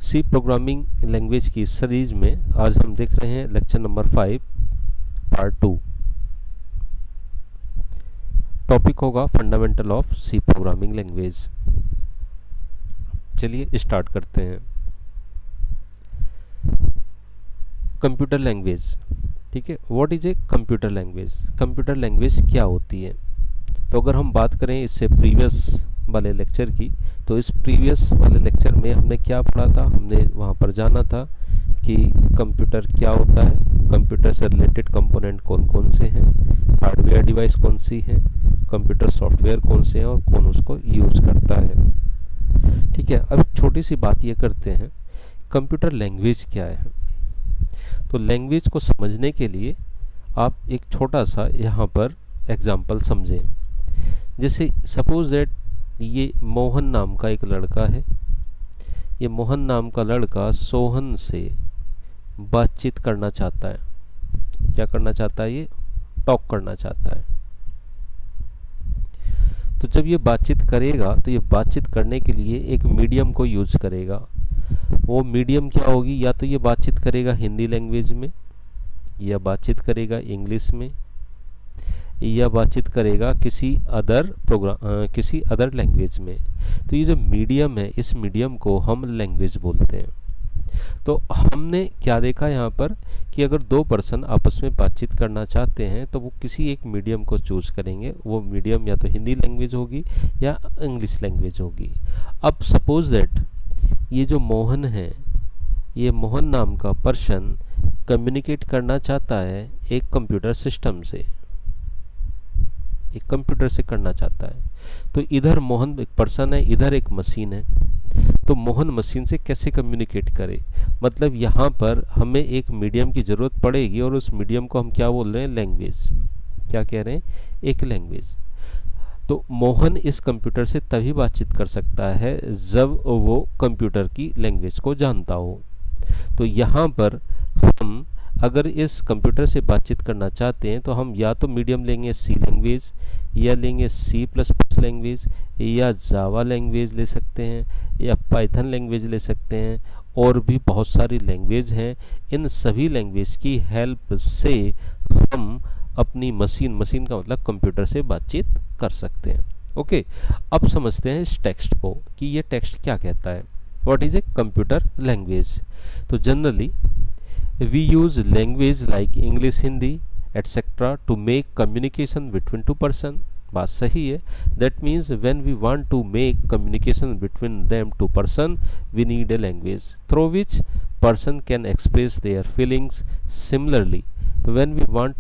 सी programming language की series में आज हम देख रहे हैं लेक्चर नंबर 5 पार्ट 2। टॉपिक होगा fundamental of C programming language. चलिए स्टार्ट करते हैं। कंप्यूटर लैंग्वेज, ठीक है। What is a computer language? Computer language क्या होती है? तो अगर हम बात करें इससे प्रीवियस वाले लेक्चर की, तो इस प्रीवियस वाले लेक्चर में हमने क्या पढ़ा था? हमने वहाँ पर जाना था कि कंप्यूटर क्या होता है, कंप्यूटर से रिलेटेड कंपोनेंट कौन कौन से हैं, हार्डवेयर डिवाइस कौन सी हैं, कंप्यूटर सॉफ्टवेयर कौन से हैं और कौन उसको यूज़ करता है, ठीक है। अब छोटी सी बात ये करते हैं, कंप्यूटर लैंग्वेज क्या है। तो लैंग्वेज को समझने के लिए आप एक छोटा सा यहाँ पर एग्जाम्पल समझें। जैसे सपोज दैट ये मोहन नाम का एक लड़का है। ये मोहन नाम का लड़का सोहन से बातचीत करना चाहता है। क्या करना चाहता है? ये टॉक करना चाहता है। तो जब ये बातचीत करेगा तो ये बातचीत करने के लिए एक मीडियम को यूज करेगा। वो मीडियम क्या होगी? या तो ये बातचीत करेगा हिंदी लैंग्वेज में, या बातचीत करेगा इंग्लिश में, या बातचीत करेगा किसी अदर लैंग्वेज में। तो ये जो मीडियम है, इस मीडियम को हम लैंग्वेज बोलते हैं। तो हमने क्या देखा यहाँ पर कि अगर दो पर्सन आपस में बातचीत करना चाहते हैं तो वो किसी एक मीडियम को चूज करेंगे। वो मीडियम या तो हिंदी लैंग्वेज होगी या इंग्लिश लैंग्वेज होगी। अब सपोज दैट ये जो मोहन है, ये मोहन नाम का पर्सन कम्युनिकेट करना चाहता है एक कंप्यूटर सिस्टम से, एक कंप्यूटर से करना चाहता है। तो इधर मोहन एक पर्सन है, इधर एक मशीन है। तो मोहन मशीन से कैसे कम्युनिकेट करे? मतलब यहाँ पर हमें एक मीडियम की ज़रूरत पड़ेगी और उस मीडियम को हम क्या बोल रहे हैं? लैंग्वेज। क्या कह रहे हैं? एक लैंग्वेज। तो मोहन इस कंप्यूटर से तभी बातचीत कर सकता है जब वो कंप्यूटर की लैंग्वेज को जानता हो। तो यहाँ पर हम अगर इस कंप्यूटर से बातचीत करना चाहते हैं तो हम या तो मीडियम लेंगे सी लैंग्वेज, या लेंगे C++ लैंग्वेज, या जावा लैंग्वेज ले सकते हैं, या पाइथन लैंग्वेज ले सकते हैं, और भी बहुत सारी लैंग्वेज हैं। इन सभी लैंग्वेज की हेल्प से हम अपनी मशीन का मतलब कंप्यूटर से बातचीत कर सकते हैं। ओके, अब समझते हैं इस टेक्स्ट को कि ये टेक्स्ट क्या कहता है। What is a computer language? तो generally we use language like English, Hindi, etc. to make communication between two person. बात सही है। That means when we want to make communication between them two person, we need a language through which person can express their feelings. Similarly, when we want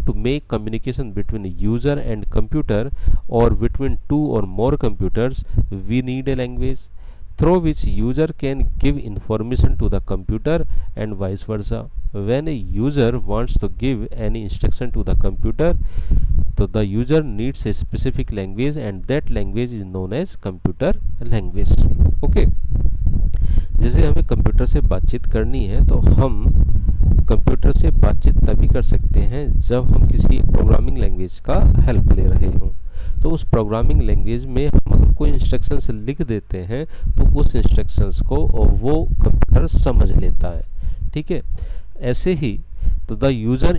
to make communication between a user and computer or between two or more computers, we need a language through which user can give information to the computer and vice versa. When a user wants to give any instruction to the computer, so the user needs a specific language and that language is known as computer language. Okay, जैसे हमें computer से बातचीत करनी है तो हम computer से बातचीत तभी कर सकते हैं जब हम किसी प्रोग्रामिंग लैंग्वेज का हेल्प ले रहे हों। तो उस प्रोग्रामिंग लैंग्वेज में हम अगर कोई इंस्ट्रक्शंस लिख देते हैं तो उस इंस्ट्रक्शंस को वो कंप्यूटर समझ लेता है, ठीक है। ऐसे ही तो the user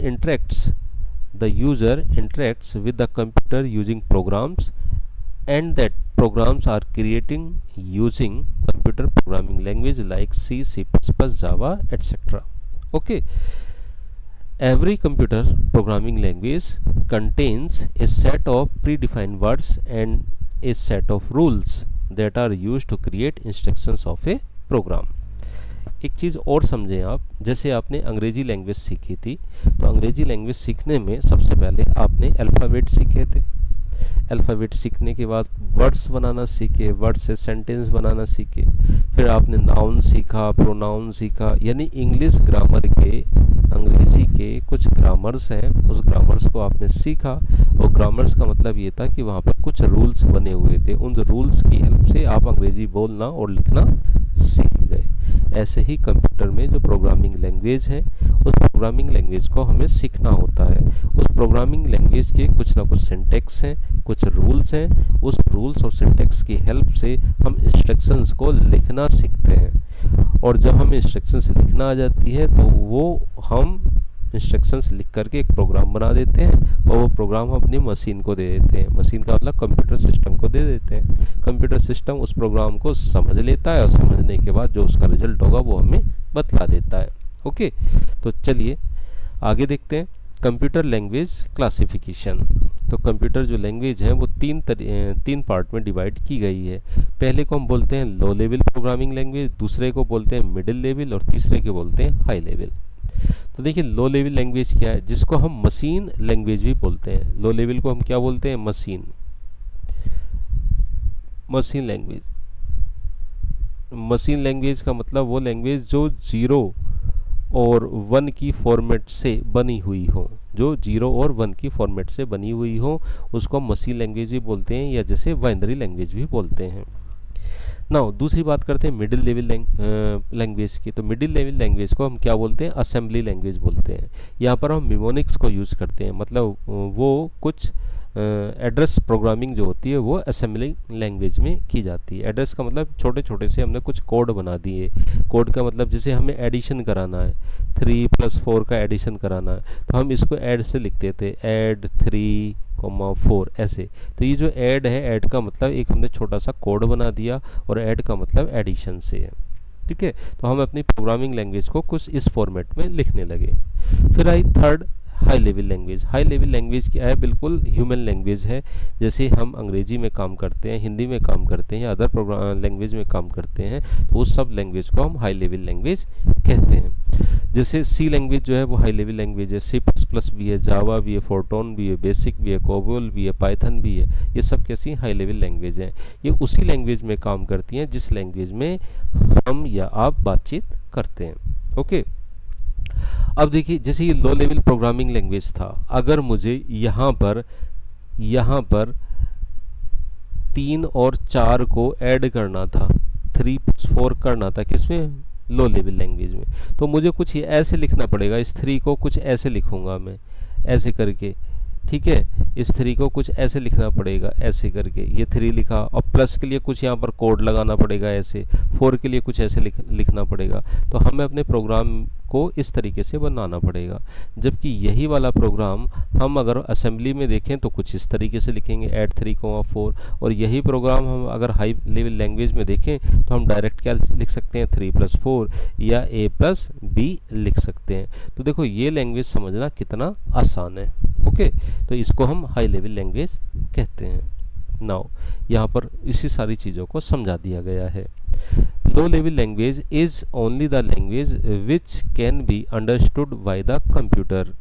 interacts with the computer using programs and that programs are creating using computer programming language like C, C++, Java, etc. Okay, every computer programming language contains a set of predefined words and a set of rules that are used to create instructions of a program. एक चीज़ और समझें आप, जैसे आपने अंग्रेजी language सीखी थी, तो अंग्रेजी लैंग्वेज सीखने में सबसे पहले आपने अल्फ़ाबेट सीखे थे। अल्फ़ाबेट सीखने के बाद वर्ड्स बनाना सीखे, वर्ड से सेंटेंस बनाना सीखे, फिर आपने नाउन सीखा, प्रोनाउन सीखा, यानी इंग्लिश ग्रामर के, अंग्रेजी के कुछ ग्रामर्स हैं, उस ग्रामर्स को आपने सीखा। और ग्रामर्स का मतलब ये था कि वहाँ पर कुछ रूल्स बने हुए थे, उन रूल्स की हेल्प से आप अंग्रेजी बोलना और लिखना सीख गए। ऐसे ही कंप्यूटर में जो प्रोग्रामिंग लैंग्वेज है, उस प्रोग्रामिंग लैंग्वेज को हमें सीखना होता है। उस प्रोग्रामिंग लैंग्वेज के कुछ ना कुछ सिंटैक्स हैं, कुछ रूल्स हैं। उस रूल्स और सिंटैक्स की हेल्प से हम इंस्ट्रक्शंस को लिखना सीखते हैं, और जब हमें इंस्ट्रक्शंस लिखना आ जाती है तो वो हम इंस्ट्रक्शंस लिख करके एक प्रोग्राम बना देते हैं, और वो प्रोग्राम हम अपनी मशीन को दे देते हैं। मशीन का मतलब कंप्यूटर सिस्टम को दे देते हैं। कंप्यूटर सिस्टम उस प्रोग्राम को समझ लेता है, और समझने के बाद जो उसका रिजल्ट होगा वो हमें बतला देता है। ओके, तो चलिए आगे देखते हैं कंप्यूटर लैंग्वेज क्लासिफिकेशन। तो कंप्यूटर जो लैंग्वेज है वो तीन पार्ट में डिवाइड की गई है। पहले को हम बोलते हैं लो लेवल प्रोग्रामिंग लैंग्वेज, दूसरे को बोलते हैं मिडिल लेवल, और तीसरे को बोलते हैं हाई लेवल। तो देखिए लो लेवल लैंग्वेज क्या है, जिसको हम मशीन लैंग्वेज भी बोलते हैं। लो लेवल को हम क्या बोलते हैं, मशीन लैंग्वेज। मशीन लैंग्वेज का मतलब वो लैंग्वेज जो 0 और 1 की फॉर्मेट से बनी हुई हो, जो 0 और 1 की फॉर्मेट से बनी हुई हो, उसको मशीन लैंग्वेज भी बोलते हैं, या जैसे बाइनरी लैंग्वेज भी बोलते हैं। नाउ दूसरी बात करते हैं मिडिल लेवल लैंग्वेज की। तो मिडिल लेवल लैंग्वेज को हम क्या बोलते हैं, असेंबली लैंग्वेज बोलते हैं। यहाँ पर हम निमोनिक्स को यूज़ करते हैं, मतलब वो कुछ एड्रेस प्रोग्रामिंग जो होती है वो असेंबली लैंग्वेज में की जाती है। एड्रेस का मतलब छोटे छोटे से हमने कुछ कोड बना दिए। कोड का मतलब जैसे हमें एडिशन कराना है, 3 + 4 का एडिशन कराना है, तो हम इसको ऐड से लिखते थे, ऐड 3, 4 ऐसे। तो ये जो ऐड है, ऐड का मतलब एक हमने छोटा सा कोड बना दिया, और ऐड का मतलब एडिशन से है। ठीक है, तो हम अपनी प्रोग्रामिंग लैंग्वेज को कुछ इस फॉर्मेट में लिखने लगे। फिर आई third high level language. High level language क्या है, बिल्कुल ह्यूमन लैंग्वेज है। जैसे हम अंग्रेजी में काम करते हैं, हिंदी में काम करते हैं, या अदर प्रोग्राम लैंग्वेज में काम करते हैं, तो उस सब लैंग्वेज को हम हाई लेवल लैंग्वेज कहते हैं। जैसे सी लैंग्वेज जो है वो हाई लेवल लैंग्वेज है। C++ भी है, जावा भी है, फोर्टोन भी है, बेसिक भी है, कोबोल भी है, पाइथन भी है। ये सब कैसी हाई लेवल लैंग्वेज हैं। ये उसी लैंग्वेज में काम करती हैं जिस लैंग्वेज में हम या आप बातचीत करते हैं। ओके, अब देखिए जैसे ये लो लेवल प्रोग्रामिंग लैंग्वेज था, अगर मुझे यहाँ पर 3 और 4 को ऐड करना था, 3 + 4 करना था, किसमें, लो लेवल लैंग्वेज में, तो मुझे कुछ ऐसे लिखना पड़ेगा। इस 3 को कुछ ऐसे लिखूंगा मैं, ऐसे करके। ठीक है, इस 3 को कुछ ऐसे लिखना पड़ेगा, ऐसे करके। ये 3 लिखा, और प्लस के लिए कुछ यहाँ पर कोड लगाना पड़ेगा ऐसे, 4 के लिए कुछ ऐसे लिखना पड़ेगा। तो हमें अपने प्रोग्राम को इस तरीके से बनाना पड़ेगा। जबकि यही वाला प्रोग्राम हम अगर असेंबली में देखें तो कुछ इस तरीके से लिखेंगे, ऐड 3, 4। और यही प्रोग्राम हम अगर हाई लेवल लैंग्वेज में देखें तो हम डायरेक्ट क्या लिख सकते हैं, 3 + 4 या A + B लिख सकते हैं। तो देखो ये लैंग्वेज समझना कितना आसान है। ओके, तो इसको हम हाई लेवल लैंग्वेज कहते हैं। नाउ यहाँ पर इसी सारी चीज़ों को समझा दिया गया है। Low level language is only the language which can be understood by the computer.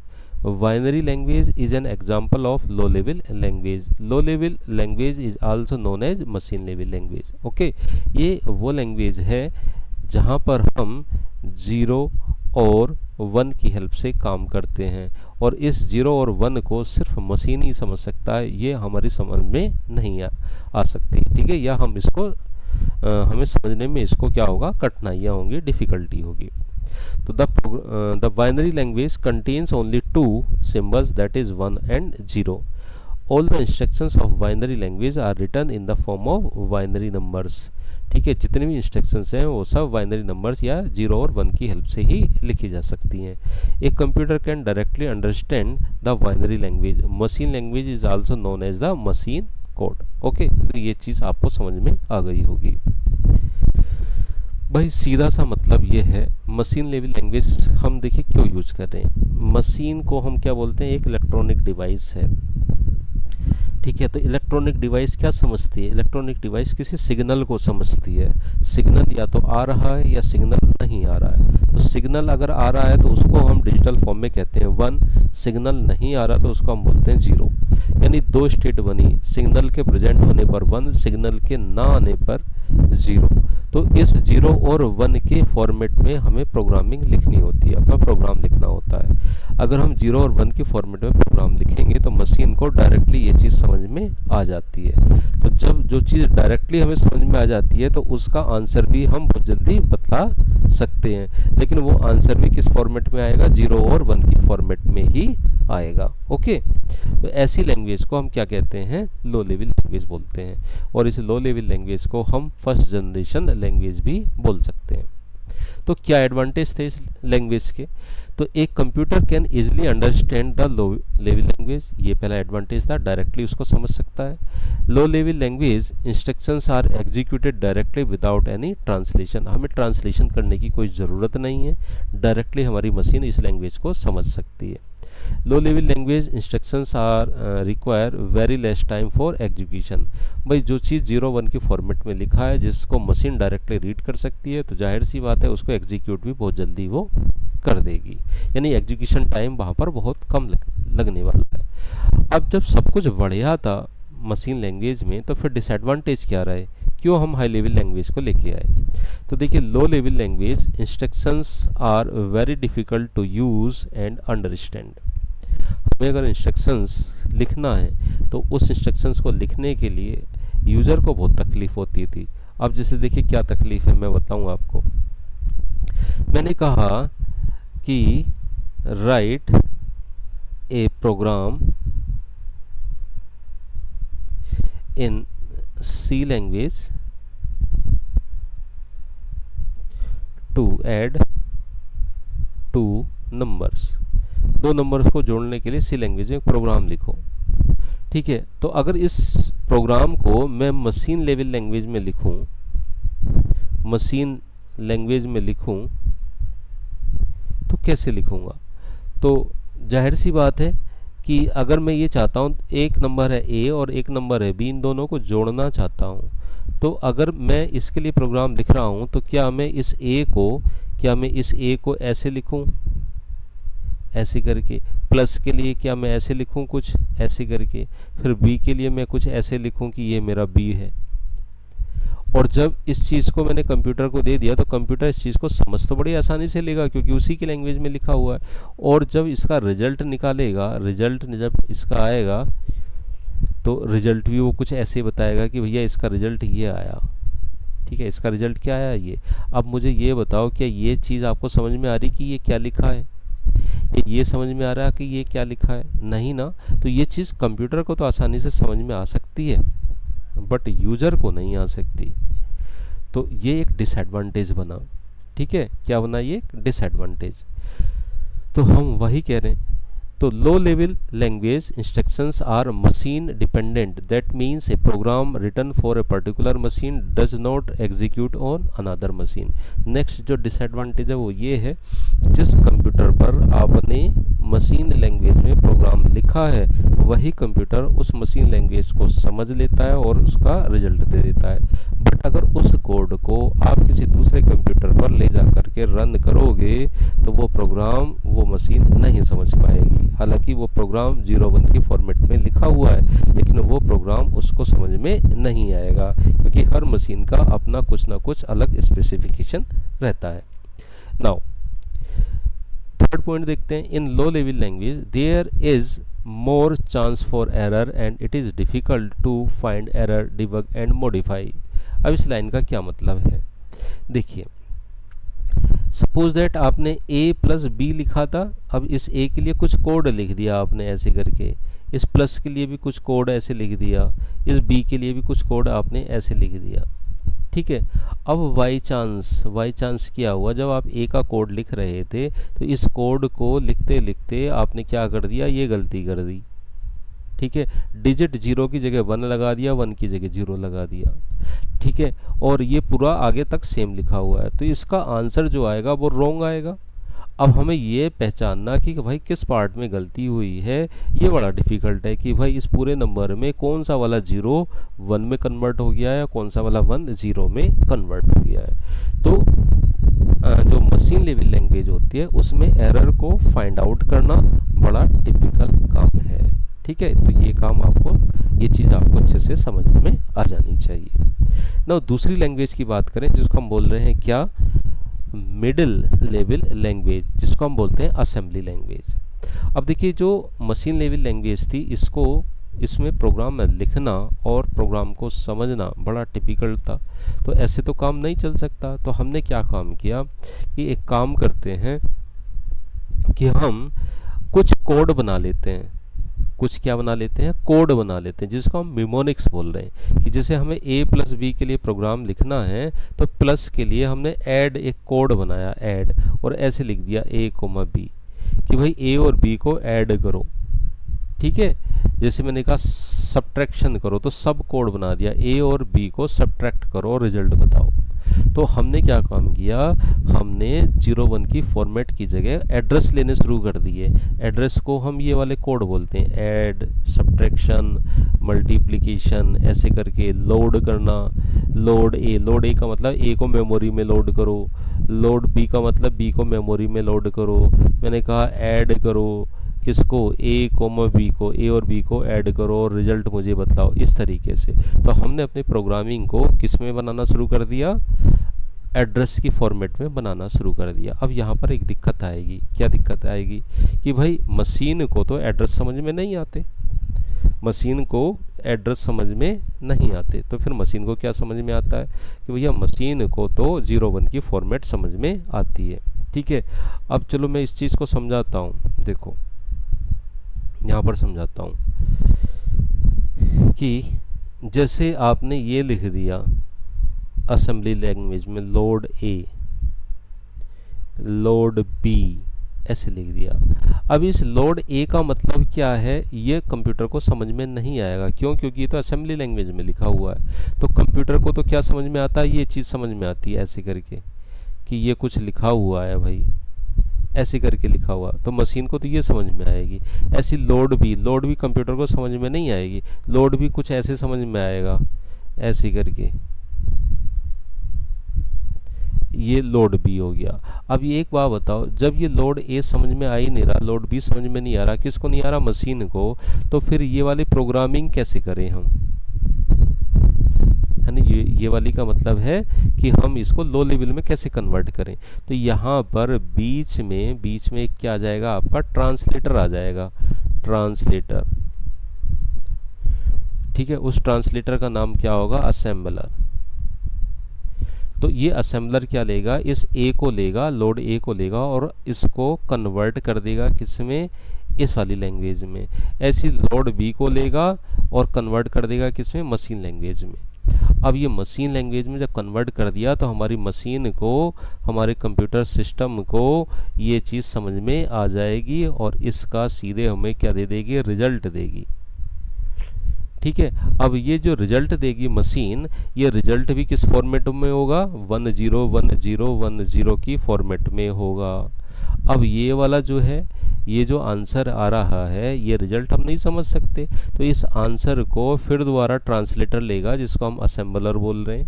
Binary language is an example of low level language. Low level language is also known as machine level language. Okay, ये वो language है जहाँ पर हम 0 और 1 की help से काम करते हैं, और इस 0 और 1 को सिर्फ मशीन ही समझ सकता है, ये हमारी समझ में नहीं आ सकती। ठीक है, या हम इसको हमें समझने में इसको क्या होगा, कठिनाइयाँ होंगी, डिफ़िकल्टी होगी। तो the binary language contains only 2 symbols, that is 1 and 0. All the instructions of binary language are written in the form of binary numbers. ठीक है, जितने भी इंस्ट्रक्शंस हैं वो सब बाइनरी नंबर्स या 0 और 1 की हेल्प से ही लिखी जा सकती हैं। एक computer can directly understand the binary language. Machine language is also known as the machine code. Okay, तो ये चीज़ आपको समझ में आ गई होगी। भाई सीधा सा मतलब ये है, मशीन लेवल लैंग्वेज हम देखिए क्यों यूज कर रहे हैं। मशीन को हम क्या बोलते हैं, एक इलेक्ट्रॉनिक डिवाइस है। ठीक है, तो इलेक्ट्रॉनिक डिवाइस क्या समझती है, इलेक्ट्रॉनिक डिवाइस किसी सिग्नल को समझती है। सिग्नल या तो आ रहा है या सिग्नल नहीं आ रहा है। तो सिग्नल अगर आ रहा है तो उसको हम डिजिटल फॉर्म में कहते हैं 1, सिग्नल नहीं आ रहा तो उसको हम बोलते हैं 0। यानी 2 स्टेट बनी, सिग्नल के प्रेजेंट होने पर 1, सिग्नल के ना आने पर 0। तो इस 0 और 1 के फॉर्मेट में हमें प्रोग्रामिंग लिखनी होती है, अपना प्रोग्राम लिखना होता है। अगर हम 0 और 1 के फॉर्मेट में प्रोग्राम लिखेंगे तो मशीन को डायरेक्टली ये चीज़ समझ में आ जाती है। तो जब जो चीज़ डायरेक्टली हमें समझ में आ जाती है तो उसका आंसर भी हम बहुत जल्दी बता सकते हैं, लेकिन वो आंसर भी किस फॉर्मेट में आएगा, 0 और 1 की फॉर्मेट में ही आएगा। ओके, तो ऐसी लैंग्वेज को हम क्या कहते हैं, लो लेवल लैंग्वेज बोलते हैं, और इस लो लेवल लैंग्वेज को हम फर्स्ट जनरेशन लैंग्वेज भी बोल सकते हैं। तो क्या एडवांटेज थे इस लैंग्वेज के, तो एक computer can easily understand the low level language, ये पहला एडवांटेज था, डायरेक्टली उसको समझ सकता है। Low level language instructions are executed directly without any translation, हमें ट्रांसलेशन करने की कोई ज़रूरत नहीं है, डायरेक्टली हमारी मशीन इस लैंग्वेज को समझ सकती है। Low level language instructions are require very less time for execution, भाई जो चीज़ 0-1 के फॉर्मेट में लिखा है जिसको मशीन डायरेक्टली रीड कर सकती है, तो जाहिर सी बात है उसको एग्जीक्यूट भी बहुत जल्दी वो कर देगी, यानी एग्जीक्यूशन टाइम वहाँ पर बहुत कम लगने वाला है। अब जब सब कुछ बढ़िया था मशीन लैंग्वेज में, तो फिर डिसएडवांटेज क्या रहे, क्यों हम हाई लेवल लैंग्वेज को लेके आए। तो देखिए, low level language instructions are very difficult to use and understand, हमें अगर इंस्ट्रक्शंस लिखना है तो उस इंस्ट्रक्शंस को लिखने के लिए यूज़र को बहुत तकलीफ़ होती थी। अब जैसे देखिए क्या तकलीफ़ है मैं बताऊं आपको। मैंने कहा कि write a program in C language to add 2 numbers, 2 numbers को जोड़ने के लिए सी लैंग्वेज में प्रोग्राम लिखो। ठीक है, तो अगर इस प्रोग्राम को मैं मशीन लेवल लैंग्वेज में लिखूं, मशीन लैंग्वेज में लिखूं तो कैसे लिखूंगा, तो जाहिर सी बात है कि अगर मैं ये चाहता हूँ, एक नंबर है ए और एक नंबर है बी, इन दोनों को जोड़ना चाहता हूँ, तो अगर मैं इसके लिए प्रोग्राम लिख रहा हूँ तो क्या मैं इस ए को ऐसे लिखूँ, ऐसे करके, प्लस के लिए क्या मैं ऐसे लिखूं कुछ ऐसे करके, फिर बी के लिए मैं कुछ ऐसे लिखूं कि ये मेरा बी है। और जब इस चीज़ को मैंने कंप्यूटर को दे दिया तो कंप्यूटर इस चीज़ को समझ तो बड़ी आसानी से लेगा क्योंकि उसी की लैंग्वेज में लिखा हुआ है, और जब इसका रिजल्ट निकालेगा, रिजल्ट जब इसका आएगा तो रिजल्ट भी वो कुछ ऐसे बताएगा कि भैया इसका रिजल्ट ये आया। ठीक है, इसका रिजल्ट क्या आया ये। अब मुझे ये बताओ, क्या ये चीज़ आपको समझ में आ रही कि ये क्या लिखा है, ये समझ में आ रहा है कि ये क्या लिखा है, नहीं ना। तो ये चीज़ कंप्यूटर को तो आसानी से समझ में आ सकती है बट यूज़र को नहीं आ सकती, तो ये एक डिसएडवांटेज बना। ठीक है, क्या बना, ये एक डिसएडवांटेज। तो हम वही कह रहे हैं, तो low level language instructions are machine dependent, that means a program written for a particular machine does not execute on another machine. Next जो डिसएडवांटेज है वो ये है, जिस कंप्यूटर पर आपने मशीन लैंग्वेज में प्रोग्राम लिखा है वही कंप्यूटर उस मशीन लैंग्वेज को समझ लेता है और उसका रिजल्ट दे देता है, बट अगर उस कोड को आप किसी दूसरे कंप्यूटर पर ले जा करके रन करोगे तो वो प्रोग्राम वो मशीन नहीं समझ पाएगी। हालांकि वो प्रोग्राम 0-1 के फॉर्मेट में लिखा हुआ है लेकिन वो प्रोग्राम उसको समझ में नहीं आएगा क्योंकि हर मशीन का अपना कुछ ना कुछ अलग स्पेसिफिकेशन रहता है। नाउ थर्ड पॉइंट देखते हैं, in low level language there is more chance for error and it is difficult to find error, debug and modify. अब इस लाइन का क्या मतलब है, देखिए सपोज दैट आपने a प्लस बी लिखा था, अब इस a के लिए कुछ कोड लिख दिया आपने ऐसे करके, इस प्लस के लिए भी कुछ कोड ऐसे लिख दिया, इस b के लिए भी कुछ कोड आपने ऐसे लिख दिया। ठीक है, अब बाई चांस क्या हुआ, जब आप a का कोड लिख रहे थे तो इस कोड को लिखते लिखते आपने क्या कर दिया, ये गलती कर दी। ठीक है, डिजिट 0 की जगह 1 लगा दिया, 1 की जगह 0 लगा दिया। ठीक है, और ये पूरा आगे तक सेम लिखा हुआ है, तो इसका आंसर जो आएगा वो रॉन्ग आएगा। अब हमें ये पहचानना कि भाई किस पार्ट में गलती हुई है, ये बड़ा डिफ़िकल्ट है कि भाई इस पूरे नंबर में कौन सा वाला 0 1 में कन्वर्ट हो गया है, कौन सा वाला 1 0 में कन्वर्ट हो गया है। तो जो मशीन लेवल लैंग्वेज होती है उसमें एरर को फाइंड आउट करना बड़ा टिपिकल काम है। ठीक है, तो ये काम आपको, ये चीज़ आपको अच्छे से समझ में आ जानी चाहिए। ना दूसरी लैंग्वेज की बात करें जिसको हम बोल रहे हैं क्या, मिडिल लेवल लैंग्वेज, जिसको हम बोलते हैं असेंबली लैंग्वेज। अब देखिए जो मशीन लेवल लैंग्वेज थी, इसमें प्रोग्राम में लिखना और प्रोग्राम को समझना बड़ा टिपिकल था, तो ऐसे तो काम नहीं चल सकता। तो हमने क्या काम किया कि एक काम करते हैं कि हम कुछ कोड बना लेते हैं, कुछ क्या बना लेते हैं, कोड बना लेते हैं, जिसको हम मिमोनिक्स बोल रहे हैं। कि जैसे हमें a प्लस बी के लिए प्रोग्राम लिखना है, तो प्लस के लिए हमने ऐड एक कोड बनाया, ऐड, और ऐसे लिख दिया a कोमा b कि भाई a और b को ऐड करो, ठीक है। जैसे मैंने कहा सब्ट्रैक्शन करो, तो सब कोड बना दिया, a और b को सब्ट्रैक्ट करो और रिजल्ट बताओ। तो हमने क्या काम किया, हमने 01 की फॉर्मेट की जगह एड्रेस लेने शुरू कर दिए। एड्रेस को हम ये वाले कोड बोलते हैं, ऐड, सब्ट्रैक्शन, मल्टीप्लिकेशन, ऐसे करके लोड करना। लोड ए का मतलब ए को मेमोरी में लोड करो, लोड बी का मतलब बी को मेमोरी में लोड करो। मैंने कहा ऐड करो किसको, ए कोमा बी को, ए और बी को ऐड करो और रिजल्ट मुझे बताओ, इस तरीके से। तो हमने अपनी प्रोग्रामिंग को किस में बनाना शुरू कर दिया, एड्रेस की फॉर्मेट में बनाना शुरू कर दिया। अब यहाँ पर एक दिक्कत आएगी, क्या दिक्कत आएगी कि भाई मशीन को तो एड्रेस समझ में नहीं आते, मशीन को एड्रेस समझ में नहीं आते, तो फिर मशीन को क्या समझ में आता है कि भैया मशीन को तो 01 की फॉर्मेट समझ में आती है, ठीक है। अब चलो मैं इस चीज़ को समझाता हूँ, देखो यहाँ पर समझाता हूँ कि जैसे आपने ये लिख दिया असेंबली लैंग्वेज में लोड ए, लोड बी, ऐसे लिख दिया। अब इस लोड ए का मतलब क्या है, ये कंप्यूटर को समझ में नहीं आएगा। क्यों? क्योंकि ये तो असेंबली लैंग्वेज में लिखा हुआ है। तो कंप्यूटर को तो क्या समझ में आता है, ये चीज़ समझ में आती है ऐसे करके कि ये कुछ लिखा हुआ है भाई, ऐसे करके लिखा हुआ, तो मशीन को तो ये समझ में आएगी। ऐसी लोड भी कंप्यूटर को समझ में नहीं आएगी। लोड भी कुछ ऐसे समझ में आएगा, ऐसे करके, ये लोड बी हो गया। अब ये एक बात बताओ, जब ये लोड ए समझ में आ ही नहीं रहा, लोड बी समझ में नहीं आ रहा, किसको नहीं आ रहा, मशीन को, तो फिर ये वाली प्रोग्रामिंग कैसे करें हम, है ना। ये वाली का मतलब है कि हम इसको लो लेवल में कैसे कन्वर्ट करें। तो यहाँ पर बीच में क्या आ जाएगा, आपका ट्रांसलेटर आ जाएगा, ट्रांसलेटर, ठीक है। उस ट्रांसलेटर का नाम क्या होगा, असेंबलर। तो ये असेंबलर क्या लेगा, इस ए को लेगा, लोड ए को लेगा और इसको कन्वर्ट कर देगा किसमें, इस वाली लैंग्वेज में। ऐसी लोड बी को लेगा और कन्वर्ट कर देगा किसमें, मशीन लैंग्वेज में। अब ये मशीन लैंग्वेज में जब कन्वर्ट कर दिया तो हमारी मशीन को, हमारे कंप्यूटर सिस्टम को ये चीज़ समझ में आ जाएगी और इसका सीधे हमें क्या दे देगी, रिजल्ट देगी, ठीक है। अब ये जो रिजल्ट देगी मशीन, ये रिजल्ट भी किस फॉर्मेट में होगा, 101010 की फॉर्मेट में होगा। अब ये वाला जो है, ये जो आंसर आ रहा है, ये रिजल्ट हम नहीं समझ सकते, तो इस आंसर को फिर दोबारा ट्रांसलेटर लेगा, जिसको हम असेंबलर बोल रहे हैं,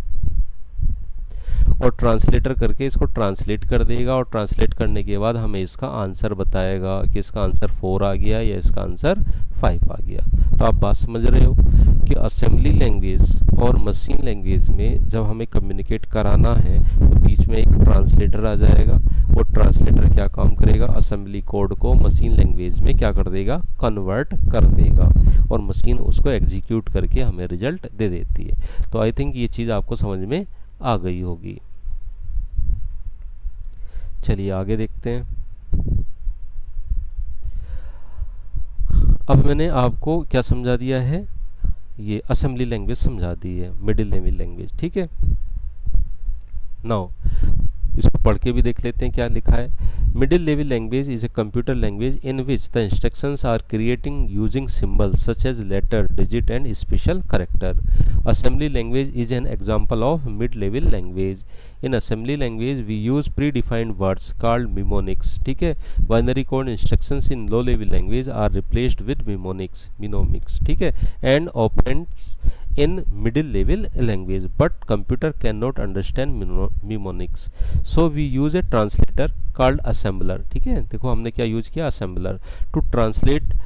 और ट्रांसलेटर करके इसको ट्रांसलेट कर देगा, और ट्रांसलेट करने के बाद हमें इसका आंसर बताएगा कि इसका आंसर 4 आ गया या इसका आंसर 5 आ गया। तो आप बात समझ रहे हो कि असेंबली लैंग्वेज और मशीन लैंग्वेज में जब हमें कम्युनिकेट कराना है तो बीच में एक ट्रांसलेटर आ जाएगा। वो ट्रांसलेटर क्या काम करेगा, असेंबली कोड को मशीन लैंग्वेज में क्या कर देगा, कन्वर्ट कर देगा, और मशीन उसको एग्जीक्यूट करके हमें रिजल्ट दे देती है। तो आई थिंक ये चीज़ आपको समझ में आ गई होगी। चलिए आगे देखते हैं। अब मैंने आपको क्या समझा दिया है, ये असेंबली लैंग्वेज समझा दी है, मिडिल लेवल लैंग्वेज, ठीक है। नाउ इसको पढ़ के भी देख लेते हैं क्या लिखा है। Middle level language is a computer language in which the instructions are creating using symbols such as letter, digit and special character. Assembly language is an example of mid-level language. In assembly language, we use predefined words called mnemonics. ठीक है, binary code instructions in low-level language are replaced with mnemonics. ठीक है, and operands in middle-level language, but computer cannot understand mnemonics. So we use a translator called assembler. ठीक है, देखो हमने क्या use किया, assembler, to translate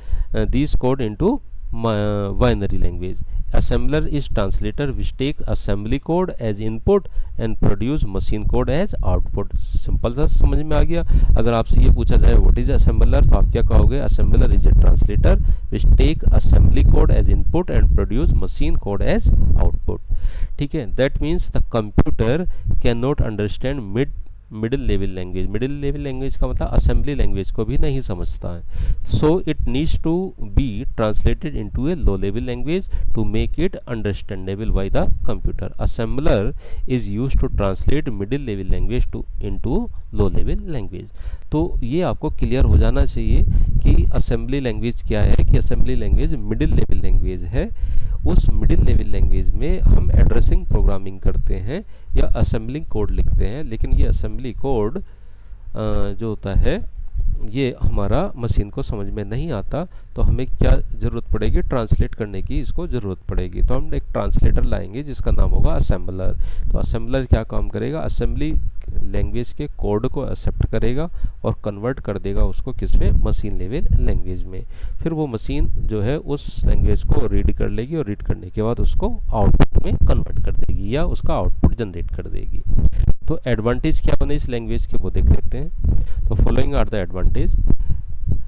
these code into binary language. assembler is translator which take assembly code as input and produce machine code as output। Simple सा समझ में आ गया। अगर आपसे ये पूछा जाए व्हाट इज assembler तो आप क्या कहोगे, assembler is a translator which take assembly code as input and produce machine code as output। ठीक है, that means the computer cannot understand middle level language. Middle level language का मतलब assembly language को भी नहीं समझता है। So it needs to be translated into a low level language to make it understandable by the computer. Assembler is used to translate middle level language to into low level language. तो ये आपको clear हो जाना चाहिए कि assembly language क्या है, कि assembly language middle level language है। उस मिडिल लेवल लैंग्वेज में हम एड्रेसिंग प्रोग्रामिंग करते हैं या असेंबलिंग कोड लिखते हैं, लेकिन ये असेंबली कोड जो होता है ये हमारा मशीन को समझ में नहीं आता, तो हमें क्या ज़रूरत पड़ेगी, ट्रांसलेट करने की इसको ज़रूरत पड़ेगी। तो हम एक ट्रांसलेटर लाएंगे जिसका नाम होगा असेंबलर। तो असेंबलर क्या काम करेगा, असेंबली लैंग्वेज के कोड को एक्सेप्ट करेगा और कन्वर्ट कर देगा उसको किसमें, मशीन लेवल लैंग्वेज में। फिर वो मशीन जो है उस लैंग्वेज को रीड कर लेगी और रीड करने के बाद उसको आउटपुट में कन्वर्ट कर देगी या उसका आउटपुट जनरेट कर देगी। तो एडवांटेज क्या बने इस लैंग्वेज के वो देख लेते हैं। तो following are the advantage.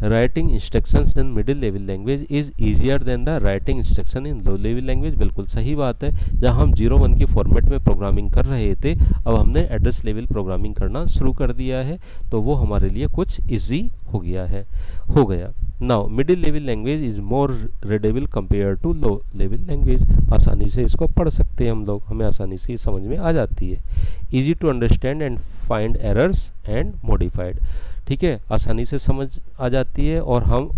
Writing instructions in middle level language is easier than the writing instruction in low level language. बिल्कुल सही बात है। जहां हम 0-1 की फॉर्मेट में प्रोग्रामिंग कर रहे थे, अब हमने एड्रेस लेवल प्रोग्रामिंग करना शुरू कर दिया है, तो वो हमारे लिए कुछ इजी हो गया। Now middle level language is more readable compare to low level language. आसानी से इसको पढ़ सकते हैं हम लोग, हमें आसानी से समझ में आ जाती है। Easy to understand and find errors and modified. ठीक है, आसानी से समझ आ जाती है और हम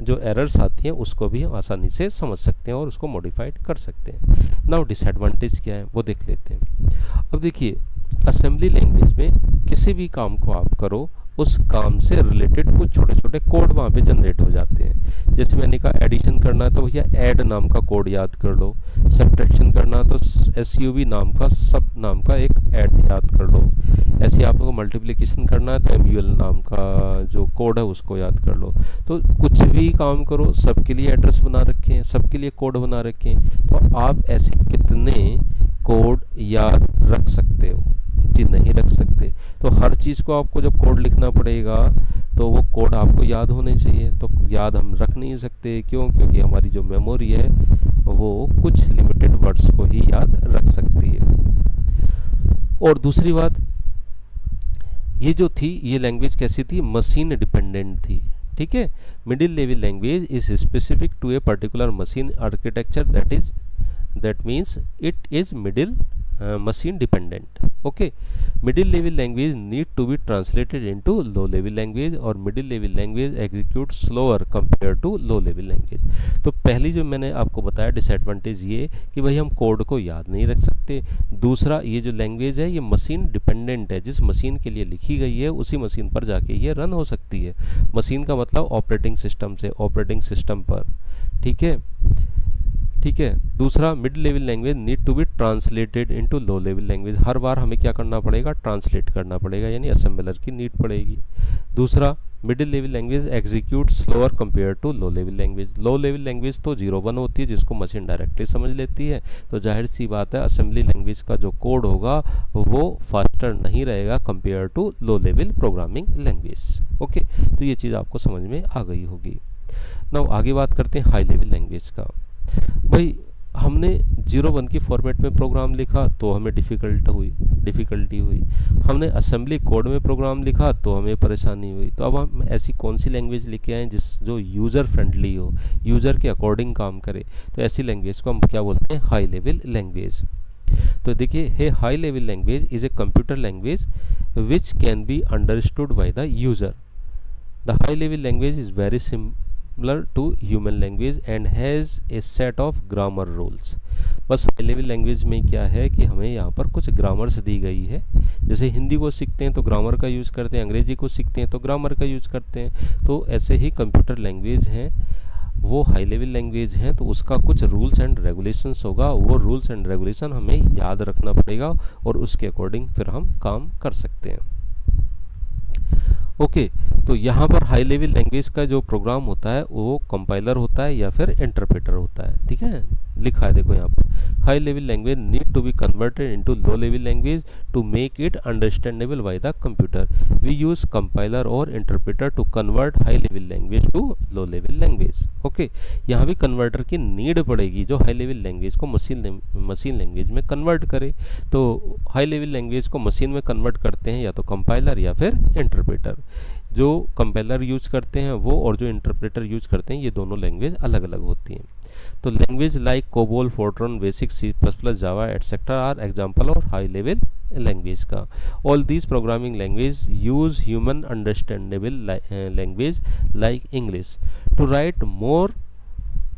जो एरर्स आती हैं उसको भी हम आसानी से समझ सकते हैं और उसको मॉडिफाइड कर सकते हैं। नाउ डिसएडवांटेज क्या है वो देख लेते हैं। अब देखिए, असेंबली लैंग्वेज में किसी भी काम को आप करो, उस काम से रिलेटेड कुछ छोटे छोटे कोड वहाँ पे जनरेट हो जाते हैं। जैसे मैंने कहा एडिशन करना है तो भैया ऐड नाम का कोड याद कर लो, सब्ट्रैक्शन करना तो SUB नाम का सब नाम का एक ऐड याद कर लो। ऐसे आप लोगों को मल्टीप्लिकेशन करना है तो MUL नाम का जो कोड है उसको याद कर लो। तो कुछ भी काम करो, सबके लिए एड्रेस बना रखे हैं, सबके लिए कोड बना रखे हैं। तो आप ऐसे कितने कोड याद रख सकते हो कि नहीं रख सकते। तो हर चीज़ को आपको जब कोड लिखना पड़ेगा तो वो कोड आपको याद होने चाहिए। तो याद हम रख नहीं सकते, क्यों? क्योंकि हमारी जो मेमोरी है वो कुछ लिमिटेड वर्ड्स को ही याद रख सकती है। और दूसरी बात, ये जो थी ये लैंग्वेज कैसी थी, मशीन डिपेंडेंट थी। ठीक है, middle level language is specific to a particular machine architecture, that means it is middle machine dependent। okay, middle level language need to be translated into low level language और middle level language execute slower compared to low level language। तो पहली जो मैंने आपको बताया disadvantage ये कि भाई हम कोड को याद नहीं रख सकते। दूसरा, ये जो लैंग्वेज है ये मशीन डिपेंडेंट है, जिस मशीन के लिए लिखी गई है उसी मशीन पर जाके ये रन हो सकती है। मशीन का मतलब ऑपरेटिंग सिस्टम से, ऑपरेटिंग सिस्टम पर। ठीक है। दूसरा, mid level language need to be translated into low level language. हर बार हमें क्या करना पड़ेगा, ट्रांसलेट करना पड़ेगा, यानी असेंबलर की नीड पड़ेगी। दूसरा, middle level language execute slower compare to low level language. Low level language तो 0-1 होती है जिसको मशीन डायरेक्टली समझ लेती है, तो जाहिर सी बात है असेंबली लैंग्वेज का जो कोड होगा वो फास्टर नहीं रहेगा compare to low level programming language. Okay, तो ये चीज़ आपको समझ में आ गई होगी। नाउ आगे बात करते हैं हाई लेवल लैंग्वेज का। भाई हमने 0-1 की फॉर्मेट में प्रोग्राम लिखा तो हमें डिफ़िकल्टी हुई। हमने असेंबली कोड में प्रोग्राम लिखा तो हमें परेशानी हुई। तो अब हम ऐसी कौन सी लैंग्वेज लेके आए जो यूज़र फ्रेंडली हो, यूज़र के अकॉर्डिंग काम करे। तो ऐसी लैंग्वेज को हम क्या बोलते हैं, हाई लेवल लैंग्वेज। तो देखिए, high level language is a computer language which can be understood by the user. The high level language is very similar to human language and has a set of grammar rules। बस high level language में क्या है कि हमें यहाँ पर कुछ grammars दी गई है। जैसे हिंदी को सीखते हैं तो ग्रामर का यूज़ करते हैं, अंग्रेजी को सीखते हैं तो ग्रामर का यूज़ करते हैं। तो ऐसे ही कंप्यूटर लैंग्वेज हैं वो हाई लेवल लैंग्वेज हैं, तो उसका कुछ रूल्स एंड रेगुलेशंस होगा। वो रूल्स एंड रेगुलेशन हमें याद रखना पड़ेगा और उसके अकॉर्डिंग फिर हम काम कर सकते हैं। ओके, तो यहाँ पर हाई लेवल लैंग्वेज का जो प्रोग्राम होता है वो कंपाइलर होता है या फिर इंटरप्रेटर होता है, ठीक है। लिखा है देखो यहाँ पर, high level language need to be converted into low level language to make it understandable by the computer. We use compiler और interpreter to convert high level language to low level language. Okay, यहाँ भी converter की need पड़ेगी जो high level language को machine language में convert करे। तो हाई लेवल लैंग्वेज को मशीन में कन्वर्ट करते हैं या तो कंपाइलर या फिर इंटरप्रेटर। जो कंपाइलर यूज करते हैं वो और जो इंटरप्रेटर यूज करते हैं ये दोनों लैंग्वेज अलग अलग होती हैं। तो language like COBOL, FORTRAN, BASIC, C plus plus, Java etcetera are example और हाई लेवल लैंग्वेज का। All these programming language use human understandable language like English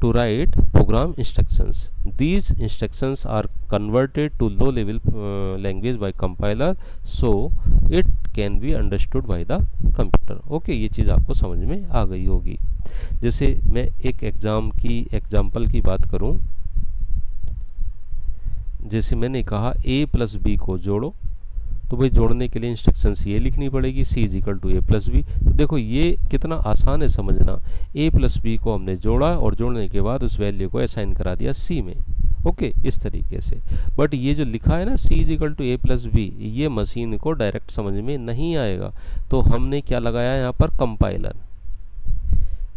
to write program instructions. These instructions are converted to low level language by compiler so it can be understood by the computer. Okay, ये चीज़ आपको समझ में आ गई होगी। जैसे मैं एक example की बात करूं, जैसे मैंने कहा a प्लस बी को जोड़ो, तो भाई जोड़ने के लिए इंस्ट्रक्शंस ये लिखनी पड़ेगी, c is equal to A plus B. तो देखो ये कितना आसान है समझना, a प्लस बी को हमने जोड़ा और जोड़ने के बाद उस वैल्यू को असाइन करा दिया c में। ओके, इस तरीके से। बट ये जो लिखा है ना c is equal to A plus B, ये मशीन को डायरेक्ट समझ में नहीं आएगा। तो हमने क्या लगाया यहाँ पर, कंपाइलर।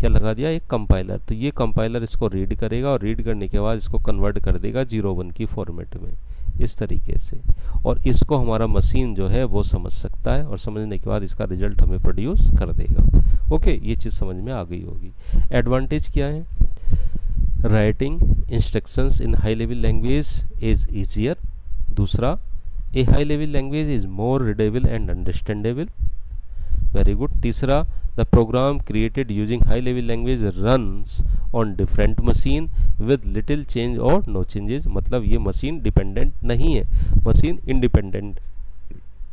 क्या लगा दिया, एक कंपाइलर। तो ये कंपाइलर इसको रीड करेगा और रीड करने के बाद इसको कन्वर्ट कर देगा 0-1 की फॉर्मेट में, इस तरीके से। और इसको हमारा मशीन जो है वो समझ सकता है और समझने के बाद इसका रिजल्ट हमें प्रोड्यूस कर देगा। ओके, ये चीज़ समझ में आ गई होगी। एडवांटेज क्या है, writing instructions in high level language is easier. दूसरा, a high level language is more readable and understandable. Very good. तीसरा, the program created using high level language runs on different machine with little change और no changes. मतलब ये machine dependent नहीं है, machine independent,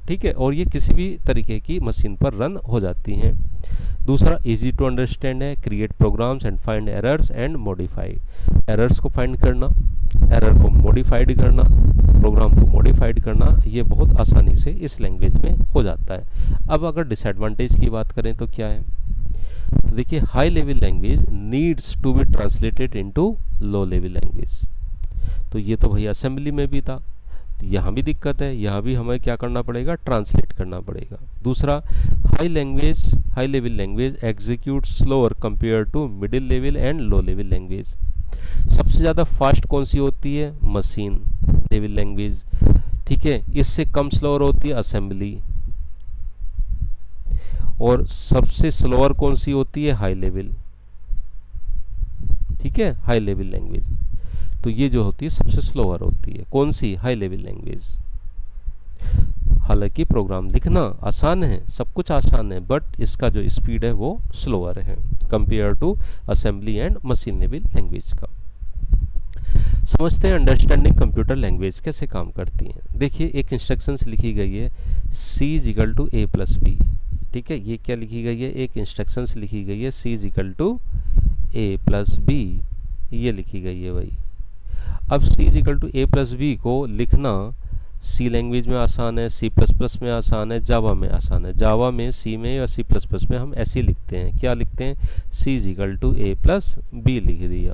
ठीक है, और ये किसी भी तरीके की मशीन पर रन हो जाती हैं। दूसरा, इजी टू अंडरस्टैंड है, create programs and find errors and modify. Errors को फाइंड करना, एरर को मॉडिफाइड करना, प्रोग्राम को मॉडिफाइड करना, ये बहुत आसानी से इस लैंग्वेज में हो जाता है। अब अगर डिसएडवांटेज की बात करें तो क्या है, तो देखिए high level language needs to be translated into low level language. तो ये तो भैया असेंबली में भी था, तो यहाँ भी दिक्कत है, यहाँ भी हमें क्या करना पड़ेगा, ट्रांसलेट करना पड़ेगा। दूसरा, high level language execute slower compare to middle level and low level language. सबसे ज़्यादा फास्ट कौन सी होती है, मशीन लेवल लैंग्वेज, ठीक है। इससे कम स्लोअर होती है असेंबली, और सबसे स्लोअर कौन सी होती है, हाई लेवल, ठीक है, हाई लेवल लैंग्वेज। तो ये जो होती है सबसे स्लोअर होती है, कौन सी, हाई लेवल लैंग्वेज। हालांकि प्रोग्राम लिखना आसान है, सब कुछ आसान है, बट इसका जो स्पीड है वो स्लोअर है compare to assembly and machine level language का। समझते हैं अंडरस्टैंडिंग कंप्यूटर लैंग्वेज कैसे काम करती है। देखिए एक इंस्ट्रक्शंस लिखी गई है c is equal to A plus B, ठीक है। ये क्या लिखी गई है, एक इंस्ट्रक्शंस लिखी गई है c is equal to A plus B, ये लिखी गई है भाई। अब c is equal to A plus B को लिखना सी लैंग्वेज में आसान है, सी प्लस प्लस में आसान है, जावा में आसान है। जावा में, सी में और सी प्लस प्लस में हम ऐसे लिखते हैं, क्या लिखते हैं, c is equal to A plus B लिख दिया।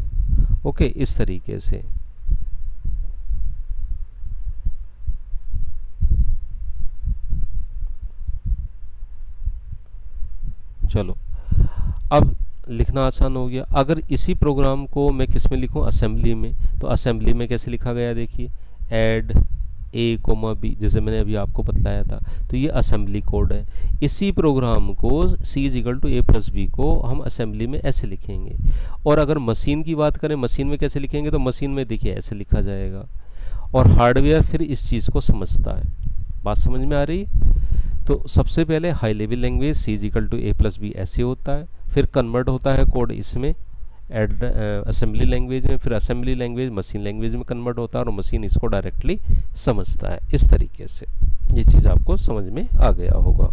ओके, इस तरीके से। चलो, अब लिखना आसान हो गया। अगर इसी प्रोग्राम को मैं किस में लिखूं, असेंबली में, तो असेंबली में कैसे लिखा गया, देखिए ऐड ए कोमा बी, जैसे मैंने अभी आपको बतलाया था। तो ये असेंबली कोड है। इसी प्रोग्राम को c is equal to A plus B को हम असेंबली में ऐसे लिखेंगे। और अगर मशीन की बात करें, मशीन में कैसे लिखेंगे, तो मशीन में देखिए ऐसे लिखा जाएगा। और हार्डवेयर फिर इस चीज़ को समझता है। बात समझ में आ रही है। तो सबसे पहले high level language c is equal to A plus b ऐसे होता है, फिर कन्वर्ट होता है कोड इसमें असेंबली लैंग्वेज में, फिर असेंबली लैंग्वेज मशीन लैंग्वेज में कन्वर्ट होता है और मशीन इसको डायरेक्टली समझता है। इस तरीके से ये चीज़ आपको समझ में आ गया होगा।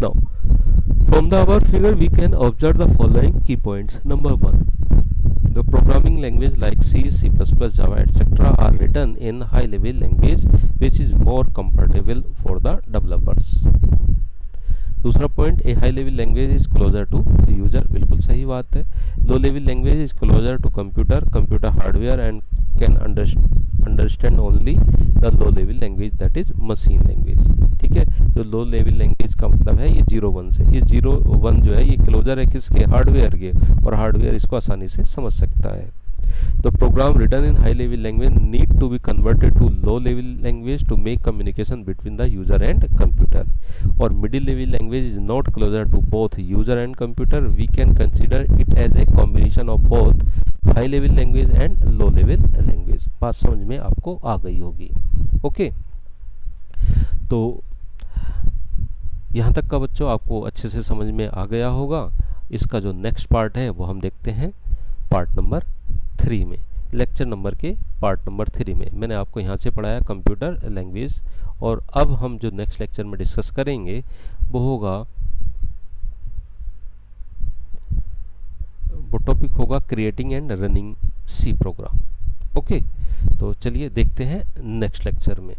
Now from the above figure we can observe the following key points. Number 1, The programming language like C, C++, Java, etc. are written in high level language which is more comfortable for the developers. दूसरा point, a high level language is closer to user, बिल्कुल सही बात है. Low level language is closer to computer hardware and can understand only the low level language that is machine language. ठीक है, जो लो level language का मतलब है ये 0-1 से, ये 0-1 जो है ये क्लोजर है किसके, हार्डवेयर के, और हार्डवेयर इसको आसानी से समझ सकता है. The program written in high level language need to be converted to low level language to make communication between the user and computer. Or middle level language is not closer to both user and computer. We can consider it as a combination of both high level language and low level language. बात समझ में आपको आ गई होगी. Okay, तो यहाँ तक का बच्चों आपको अच्छे से समझ में आ गया होगा. इसका जो नेक्स्ट पार्ट है वो हम देखते हैं पार्ट नंबर 3 में, लेक्चर नंबर के पार्ट नंबर 3 में. मैंने आपको यहाँ से पढ़ाया कंप्यूटर लैंग्वेज, और अब हम जो नेक्स्ट लेक्चर में डिस्कस करेंगे वो होगा, वो टॉपिक होगा creating and running C program. Okay, तो चलिए देखते हैं नेक्स्ट लेक्चर में.